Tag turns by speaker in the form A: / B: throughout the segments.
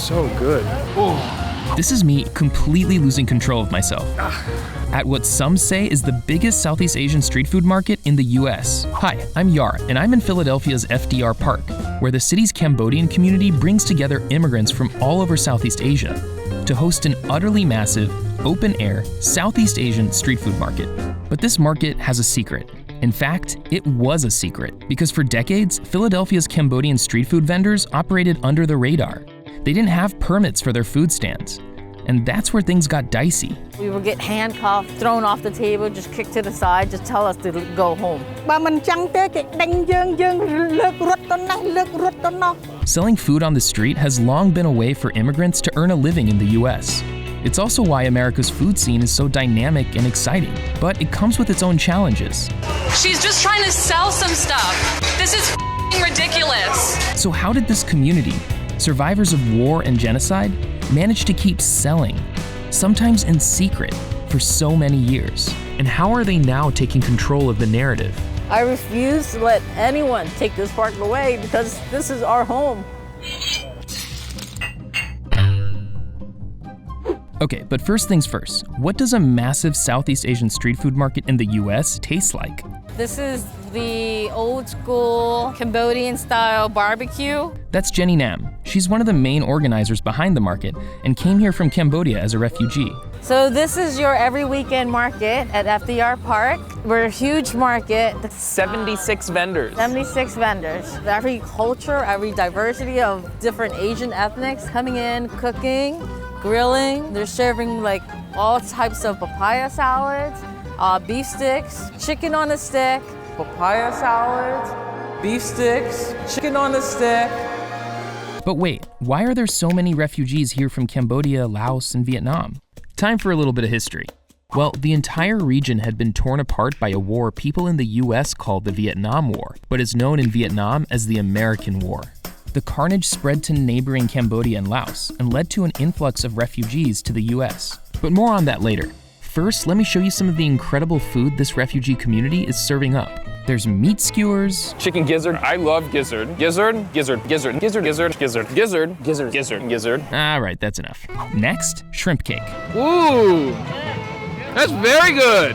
A: so good.
B: This is me completely losing control of myself at what some say is the biggest Southeast Asian street food market in the US. Hi, I'm Yara, and I'm in Philadelphia's FDR Park, where the city's Cambodian community brings together immigrants from all over Southeast Asia to host an utterly massive, open-air, Southeast Asian street food market. But this market has a secret. In fact, it was a secret, because for decades, Philadelphia's Cambodian street food vendors operated under the radar. They didn't have permits for their food stands. And that's where things got dicey.
C: We would get handcuffed, thrown off the table, just kicked to the side, just tell us to go home.
B: Selling food on the street has long been a way for immigrants to earn a living in the US. It's also why America's food scene is so dynamic and exciting, but it comes with its own challenges.
D: She's just trying to sell some stuff. This is ridiculous.
B: So how did this community, survivors of war and genocide, manage to keep selling, sometimes in secret, for so many years? And how are they now taking control of the narrative?
C: I refuse to let anyone take this park away because this is our home.
B: Okay, but first things first, what does a massive Southeast Asian street food market in the US taste like?
C: This is the old school Cambodian style barbecue.
B: That's Jenny Nam. She's one of the main organizers behind the market and came here from Cambodia as a refugee.
C: So this is your every weekend market at FDR Park. We're a huge market.
E: 76 vendors.
C: 76 vendors. Every culture, every diversity of different Asian ethnics coming in, cooking, grilling. They're serving like all types of papaya salads, beef sticks, chicken on a stick, papaya salads, beef sticks, chicken on a stick.
B: But wait, why are there so many refugees here from Cambodia, Laos, and Vietnam? Time for a little bit of history. Well, the entire region had been torn apart by a war people in the US called the Vietnam War, but is known in Vietnam as the American War. The carnage spread to neighboring Cambodia and Laos and led to an influx of refugees to the US. But more on that later. First, let me show you some of the incredible food this refugee community is serving up. There's meat skewers,
E: Chicken gizzard. I love gizzard. Gizzard, gizzard, gizzard, gizzard, gizzard, gizzard, gizzard, gizzard, gizzard, gizzard.
B: All right, that's enough. Next, shrimp cake.
E: Ooh, that's very good.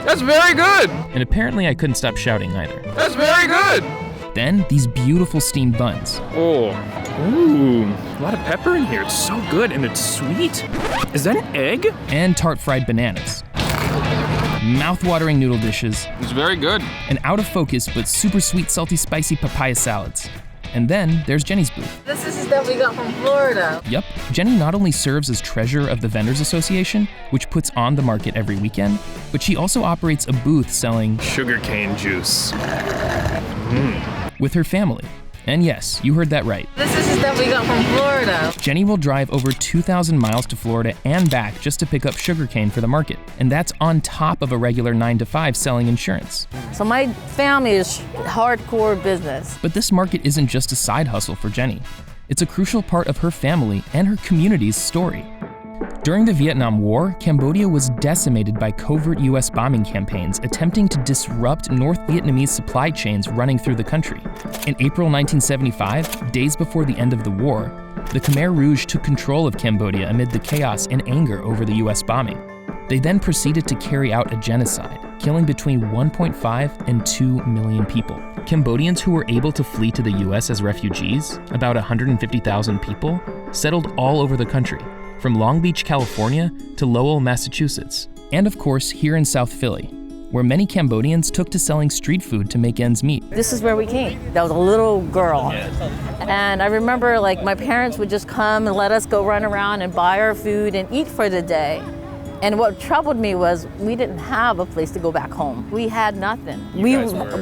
E: That's very good.
B: And apparently I couldn't stop shouting either.
E: That's very good.
B: Then, these beautiful steamed buns.
A: Oh, ooh, a lot of pepper in here. It's so good and it's sweet. Is that an egg?
B: And tart fried bananas. Mouth-watering noodle dishes.
E: It's very good.
B: And out of focus but super sweet, salty, spicy papaya salads. And then there's Jenny's booth.
C: This is stuff we got from Florida.
B: Yup, Jenny not only serves as treasurer of the Vendors Association, which puts on the market every weekend, but she also operates a booth selling
A: Sugarcane juice.
B: with her family. And yes, you heard that right.
C: This is stuff we got from Florida.
B: Jenny will drive over 2,000 miles to Florida and back just to pick up sugarcane for the market. And that's on top of a regular 9-to-5 selling insurance.
C: So my family is hardcore business.
B: But this market isn't just a side hustle for Jenny. It's a crucial part of her family and her community's story. During the Vietnam War, Cambodia was decimated by covert US bombing campaigns attempting to disrupt North Vietnamese supply chains running through the country. In April 1975, days before the end of the war, the Khmer Rouge took control of Cambodia amid the chaos and anger over the US bombing. They then proceeded to carry out a genocide, killing between 1.5 and 2 million people. Cambodians who were able to flee to the US as refugees, about 150,000 people, settled all over the country, from Long Beach, California to Lowell, Massachusetts, and of course here in South Philly, where many Cambodians took to selling street food to make ends meet.
C: This is where we came. That was a little girl. And I remember like my parents would just come and let us go run around and buy our food and eat for the day. And what troubled me was we didn't have a place to go back home. We had nothing. We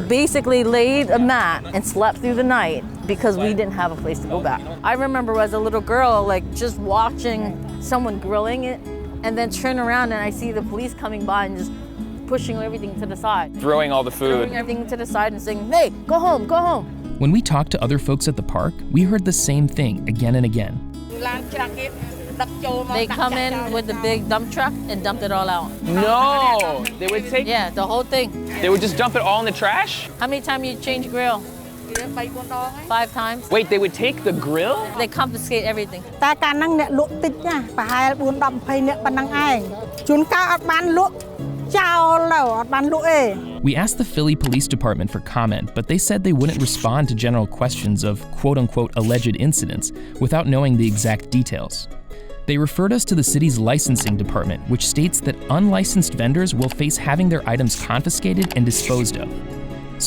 C: basically laid a mat and slept through the night because we didn't have a place to go back. I remember as a little girl, like just watching someone grilling it and then turn around and I see the police coming by and just pushing everything to the side.
E: Throwing all the food.
C: Throwing everything to the side and saying, hey, go home, go home.
B: When we talked to other folks at the park, we heard the same thing again and again.
C: They come in with the big dump truck and dump it all out.
E: No, they would take.
C: Yeah, the whole thing.
E: They would just dump it all in the trash.
C: How many times you change grill? 5 times.
E: Wait, they would take the grill?
C: They confiscate everything.
F: តែកាលហ្នឹងអ្នកលក់តិចណាប្រហែល 4-10-20 នាក់ប៉ុណ្ណឹងឯងជួនកាលអត់បានលក់ចោលទៅអត់បានលក់ទេ
B: We asked the Philly Police Department for comment, but they said they wouldn't respond to general questions of quote-unquote alleged incidents without knowing the exact details. They referred us to the city's licensing department, which states that unlicensed vendors will face having their items confiscated and disposed of.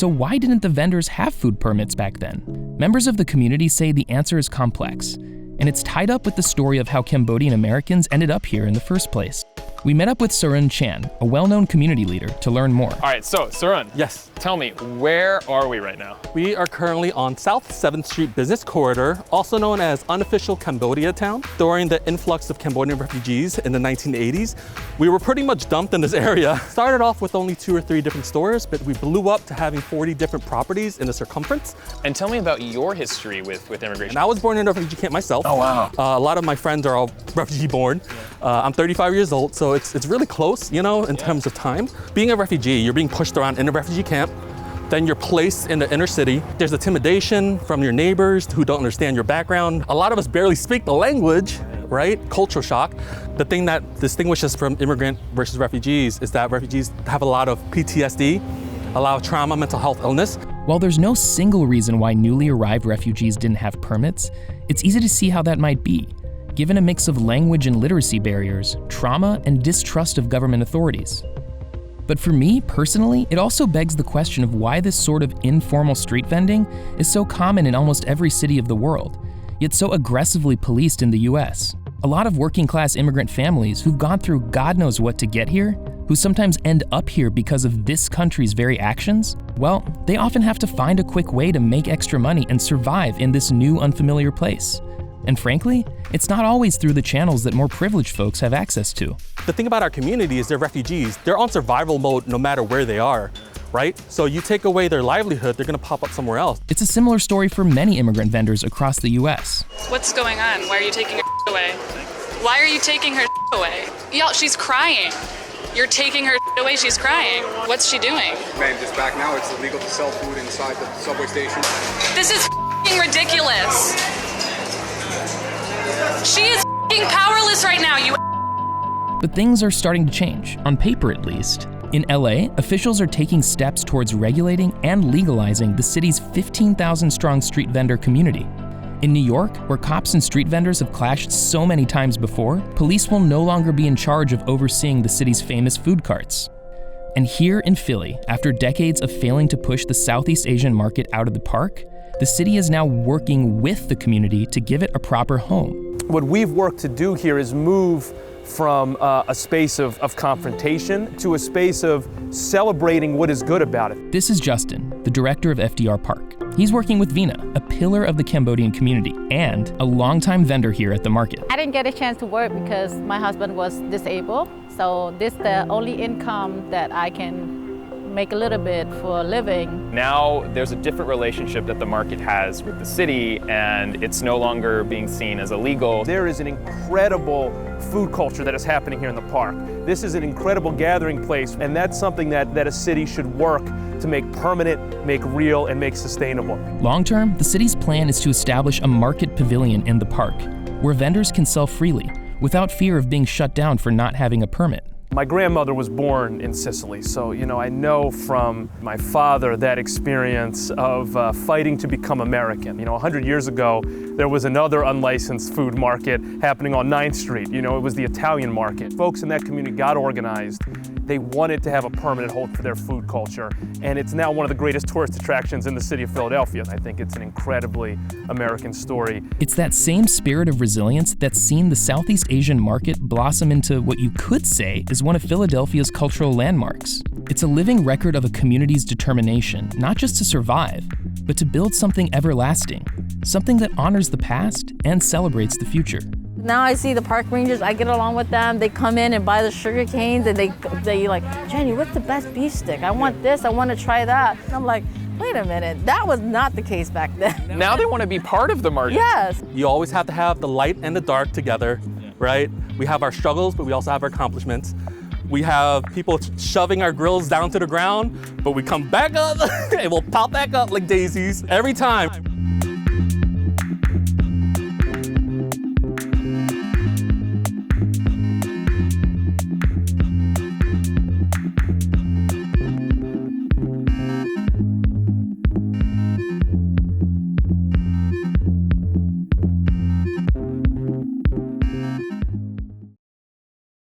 B: So why didn't the vendors have food permits back then? Members of the community say the answer is complex, and it's tied up with the story of how Cambodian Americans ended up here in the first place. We met up with Sarun Chan, a well-known community leader, to learn more.
A: All right, so Sarun,
G: Yes.
A: tell me, where are we right now?
G: We are currently on South 7th Street Business Corridor, also known as unofficial Cambodia Town. During the influx of Cambodian refugees in the 1980s, we were pretty much dumped in this area. Started off with only 2 or 3 different stores, but we blew up to having 40 different properties in the circumference.
A: And tell me about your history with immigration.
G: And I was born in a refugee camp myself.
A: Oh, wow.
G: A lot of my friends are all refugee born. I'm 35 years old, so it's really close, you know, in terms of time. Being a refugee, you're being pushed around in a refugee camp. Then you're placed in the inner city. There's intimidation from your neighbors who don't understand your background. A lot of us barely speak the language, right? Cultural shock. The thing that distinguishes from immigrant versus refugees is that refugees have a lot of PTSD, a lot of trauma, mental health illness.
B: While there's no single reason why newly arrived refugees didn't have permits, it's easy to see how that might be, given a mix of language and literacy barriers, trauma, and distrust of government authorities. But for me, personally, it also begs the question of why this sort of informal street vending is so common in almost every city of the world, yet so aggressively policed in the US. A lot of working-class immigrant families who've gone through God knows what to get here, who sometimes end up here because of this country's very actions, well, they often have to find a quick way to make extra money and survive in this new unfamiliar place. And frankly, it's not always through the channels that more privileged folks have access to.
G: The thing about our community is they're refugees. They're on survival mode no matter where they are, right? So you take away their livelihood, they're gonna pop up somewhere else.
B: It's a similar story for many immigrant vendors across the US.
D: What's going on? Why are you taking her away? Why are you taking her away? Y'all, she's crying. You're taking her away, she's crying. What's she doing?
H: Ma'am, just back now, it's illegal to sell food inside the subway station.
D: This is ridiculous. She is powerless right now, you.
B: But things are starting to change, on paper at least. In LA, officials are taking steps towards regulating and legalizing the city's 15,000-strong street vendor community. In New York, where cops and street vendors have clashed so many times before, police will no longer be in charge of overseeing the city's famous food carts. And here in Philly, after decades of failing to push the Southeast Asian market out of the park, the city is now working with the community to give it a proper home.
I: What we've worked to do here is move from a space of confrontation to a space of celebrating what is good about it.
B: This is Justin, the director of FDR Park. He's working with Vina, a pillar of the Cambodian community and a longtime vendor here at the market.
C: I didn't get a chance to work because my husband was disabled. So this is the only income that I can make a little bit for a living.
A: Now there's a different relationship that the market has with the city, and it's no longer being seen as illegal.
I: There is an incredible food culture that is happening here in the park. This is an incredible gathering place, and that's something that a city should work to make permanent, make real, and make sustainable.
B: Long term, the city's plan is to establish a market pavilion in the park, where vendors can sell freely, without fear of being shut down for not having a permit.
I: My grandmother was born in Sicily, so I know from my father that experience of fighting to become American. 100 years ago, there was another unlicensed food market happening on 9th Street. It was the Italian market. Folks in that community got organized. They wanted to have a permanent hold for their food culture, and it's now one of the greatest tourist attractions in the city of Philadelphia. I think it's an incredibly American story.
B: It's that same spirit of resilience that's seen the Southeast Asian market blossom into what you could say is one of Philadelphia's cultural landmarks. It's a living record of a community's determination, not just to survive, but to build something everlasting, something that honors the past and celebrates the future.
C: Now I see the park rangers, I get along with them. They come in and buy the sugar canes and they like, Jenny, what's the best beef stick? I want this, I want to try that. And I'm like, wait a minute, that was not the case back then.
A: Now they want to be part of the market.
C: Yes.
G: You always have to have the light and the dark together, right? We have our struggles, but we also have our accomplishments. We have people shoving our grills down to the ground, but we come back up and we'll pop back up like daisies every time.